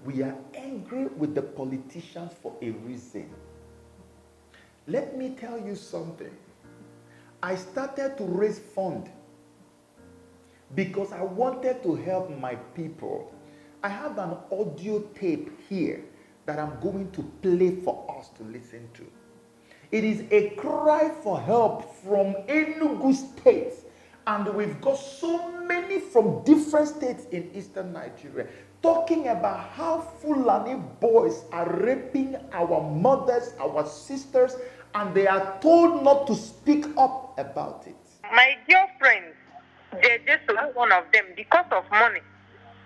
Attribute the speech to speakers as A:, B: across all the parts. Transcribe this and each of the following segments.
A: We are angry with the politicians for a reason. Let me tell you something. I started to raise funds because I wanted to help my people. I have an audio tape here that I'm going to play for us to listen to. It is a cry for help from Enugu State, and we've got so many from different states in eastern Nigeria talking about how Fulani boys are raping our mothers, our sisters, and they are told not to speak up about it.
B: My girlfriend, they just one of them because of money.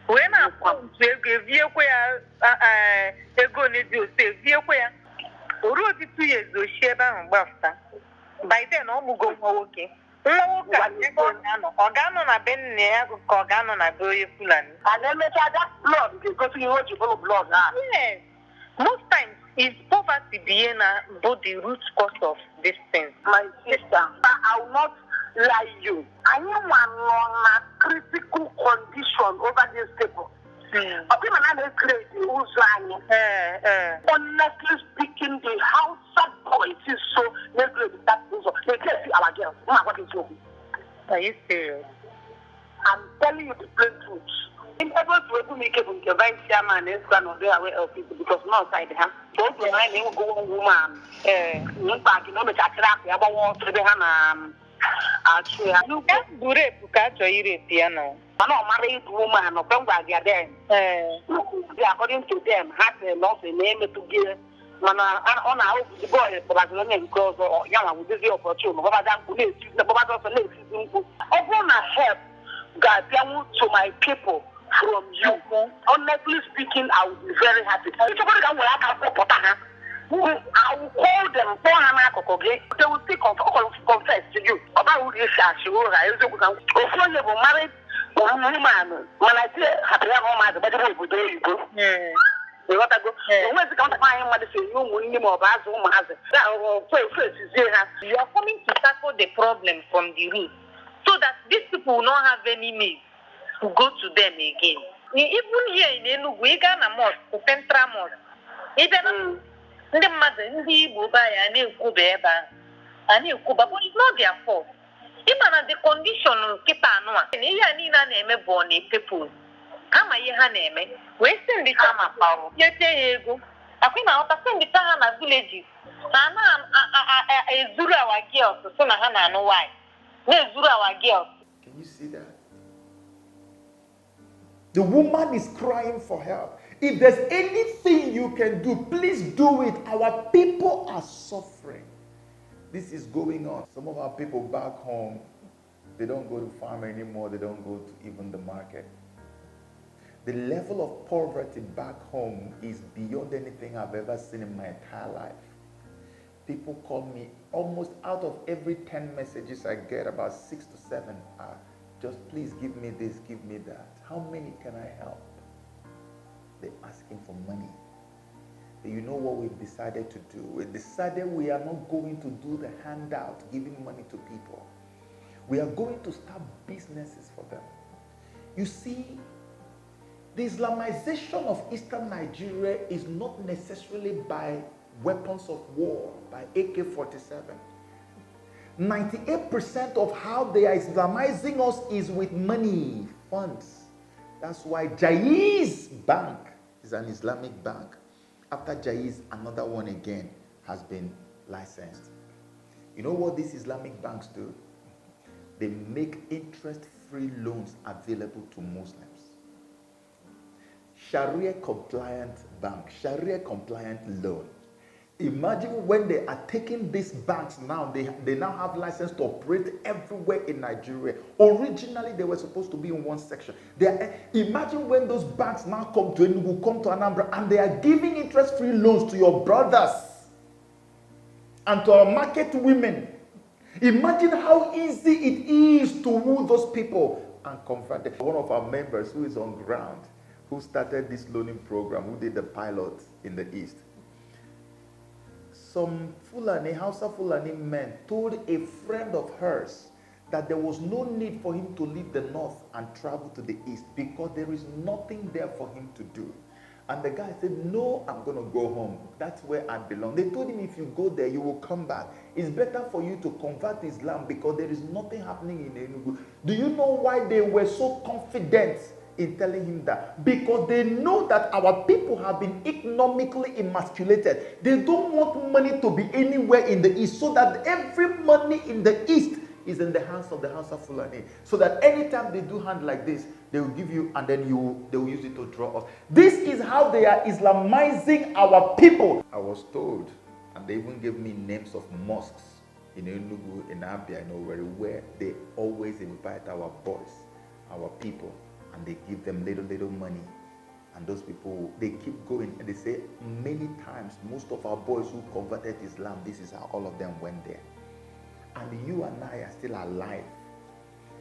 B: When I come to ego need to say, already 2 years ago, Sheba and Bafta. By then, I'm going okay. Organo na ben near Organo na Boy Fulan.
C: And then that blood, because you want to follow blood.
B: Yes. Most times, it's poverty being both the root cause of this thing.
C: My sister, I will not lie you. I am on a critical condition over these people. Okay, man, I'm crazy. Honestly speaking, the Hausa boys is so neglected that they can't see our girls. What is wrong?
B: Are you serious?
C: I'm telling you the plain truth. I'm able to make it with the vice chairman and son of their way of people because no side have. Don't go and go on woman. No back, you know, but I can't have a war to the Hannah. Actually,
B: you can't do it to catch a piano.
C: I'm not married woman or come back again. According to them, had a loss in name to give. On our the boy, Barcelona, because or young with the opportunity. But I'm going to the Baba of the lake. I want to help God to my people from you. Honestly speaking, I would be very happy. I will call them. They will still confess to you about who they are. She will married woman. When I say happy home, but they will do you go. You got to go. Where's the counter? I am what they say. You will need more bad woman.
B: You are coming to tackle the problem from the root so that these people will not have any need to go to them again. Even here in Enugu, we got a mosque, central mosque. Even the mother, the Buba, and the Kubeba, and the Kuba, but it's not their fault. Even the condition of Kipanoa, and Nina name born people. Ama yeha neme, we send the Tama power. Yete ego. Akina ota send the Tahana villages. Ana a Zura our girls, so na Hana no why. Ne Zura our girls.
A: Can you see that? The woman is crying for help. If there's anything you can do, please do it. Our people are suffering. This is going on. Some of our people back home, they don't go to farm anymore. They don't go to even the market. The level of poverty back home is beyond anything I've ever seen in my entire life. People call me, almost out of every 10 messages I get, about 6 to 7 are just please give me this, give me that. How many can I help? They're asking for money. You know what we've decided to do? We decided we are not going to do the handout, giving money to people. We are going to start businesses for them. You see, the Islamization of Eastern Nigeria is not necessarily by weapons of war, by AK-47. 98% of how they are Islamizing us is with money, funds. That's why Jaiz Bank is an Islamic bank. After Jaiz, another one again has been licensed. You know what these Islamic banks do? They make interest-free loans available to Muslims. Sharia compliant bank, Sharia compliant loan. Imagine when they are taking these banks now, they now have license to operate everywhere in Nigeria. Originally, they were supposed to be in one section. Imagine when those banks now come to Enugu, come to Anambra, and they are giving interest-free loans to your brothers and to our market women. Imagine how easy it is to woo those people and convert them. One of our members who is on ground, who started this loaning program, who did the pilot in the East, some Fulani, Hausa Fulani men told a friend of hers that there was no need for him to leave the north and travel to the east because there is nothing there for him to do. And the guy said, no, I'm going to go home. That's where I belong. They told him, if you go there, you will come back. It's better for you to convert Islam because there is nothing happening in Enugu. Do you know why they were so confident in telling him that? Because they know that our people have been economically emasculated. They don't want money to be anywhere in the East, so that every money in the East is in the hands of the Hausa Fulani. So that anytime they do hand like this, they will give you, and then they will use it to draw us. This is how they are Islamizing our people. I was told, and they even gave me names of mosques in Enugu, in Abia, in Owerri, where they always invite our boys, our people, and they give them little money. And those people, they keep going, and they say many times, most of our boys who converted Islam, this is how all of them went there. And you and I are still alive,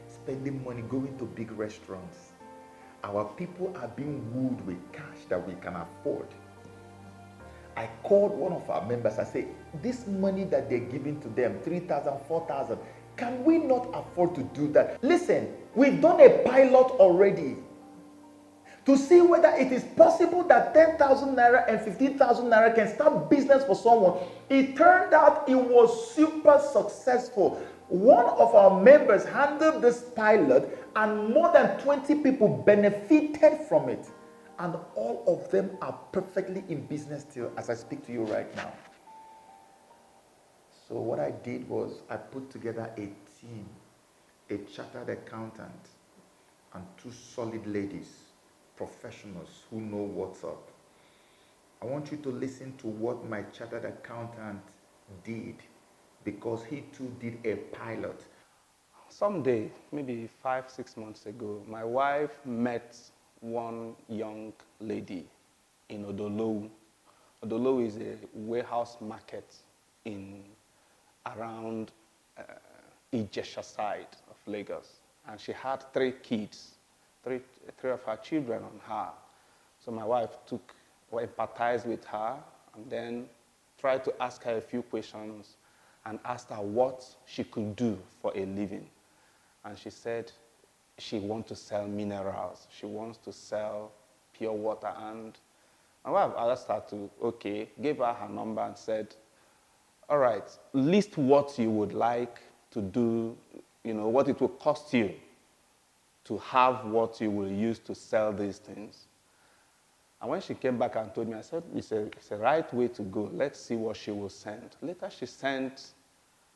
A: spending money, going to big restaurants. Our people are being wooed with cash that we can afford. I called one of our members. I said, this money that they're giving to them, 3,000, 4,000, can we not afford to do that? Listen, we've done a pilot already to see whether it is possible that 10,000 naira and 15,000 naira can start business for someone. It turned out it was super successful. One of our members handled this pilot and more than 20 people benefited from it. And all of them are perfectly in business still as I speak to you right now. So what I did was I put together a team, a chartered accountant and 2 solid ladies, professionals who know what's up. I want you to listen to what my chartered accountant did, because he too did a pilot.
D: Someday, maybe 5-6 months ago, my wife met one young lady in Odolowu. Odolowu is a warehouse market around Ijesha side of Lagos. And she had 3 kids. Three of her children on her. So my wife empathized with her and then tried to ask her a few questions and asked her what she could do for a living. And she said she wants to sell minerals. She wants to sell pure water. And my wife asked her gave her her number and said, all right, list what you would like to do, what it will cost you to have what you will use to sell these things. And when she came back and told me, I said, it's a right way to go. Let's see what she will send. Later, she sent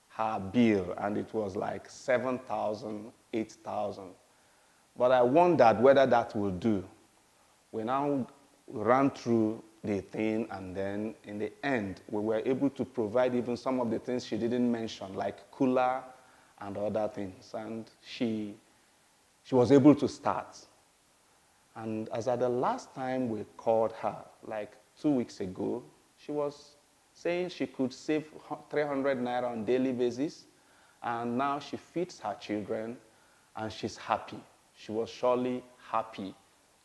D: her bill, and it was like 7,000, 8,000. But I wondered whether that will do. We now ran through the thing, and then in the end, we were able to provide even some of the things she didn't mention, like cooler and other things. And she was able to start. And as at the last time we called her, like 2 weeks ago, she was saying she could save 300 naira on a daily basis. And now she feeds her children, and she's happy. She was surely happy,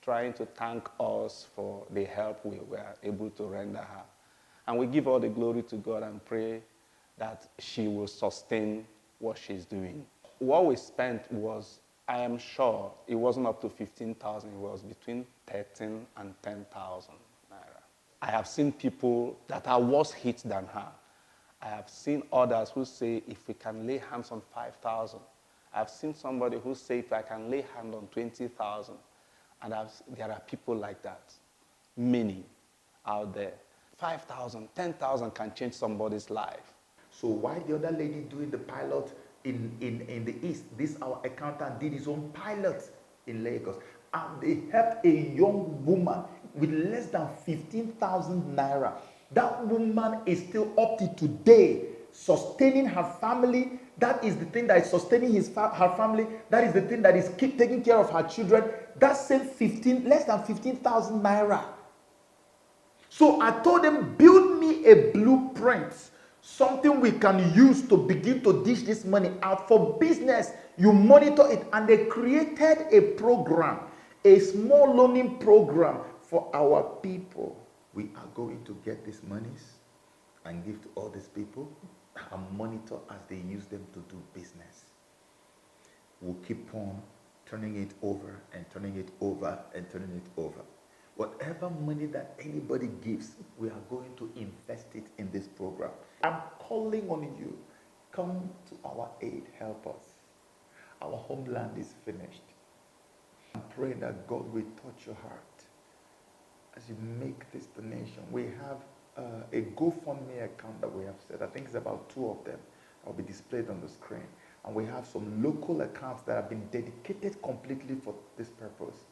D: trying to thank us for the help we were able to render her. And we give all the glory to God and pray that she will sustain what she's doing. What we spent was, I am sure it wasn't up to 15,000, it was between 13 and 10,000 naira. I have seen people that are worse hit than her. I have seen others who say, if we can lay hands on 5,000. I've seen somebody who say, if I can lay hands on 20,000. And there are people like that, many out there. 5,000, 10,000 can change somebody's life.
A: So why the other lady doing the pilot in the East, this our accountant did his own pilot in Lagos, and they helped a young woman with less than 15,000 naira. That woman is still up to today sustaining her family. That is the thing that is sustaining her family. That is the thing that is taking care of her children. That same less than 15,000 naira. So I told them, build me a blueprint, something we can use to begin to dish this money out for business. You monitor it. And they created a program, a small loaning program for our people. We are going to get these monies and give to all these people and monitor as they use them to do business. We'll keep on turning it over and turning it over and turning it over. Whatever money that anybody gives, we are going to invest it in this program. I'm calling on you. Come to our aid. Help us. Our homeland is finished. I'm praying that God will touch your heart as you make this donation. We have a GoFundMe account that we have set. I think it's about 2 of them. I'll be displayed on the screen. And we have some local accounts that have been dedicated completely for this purpose.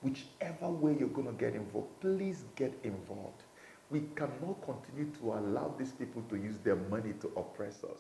A: Whichever way you're going to get involved, please get involved. We cannot continue to allow these people to use their money to oppress us.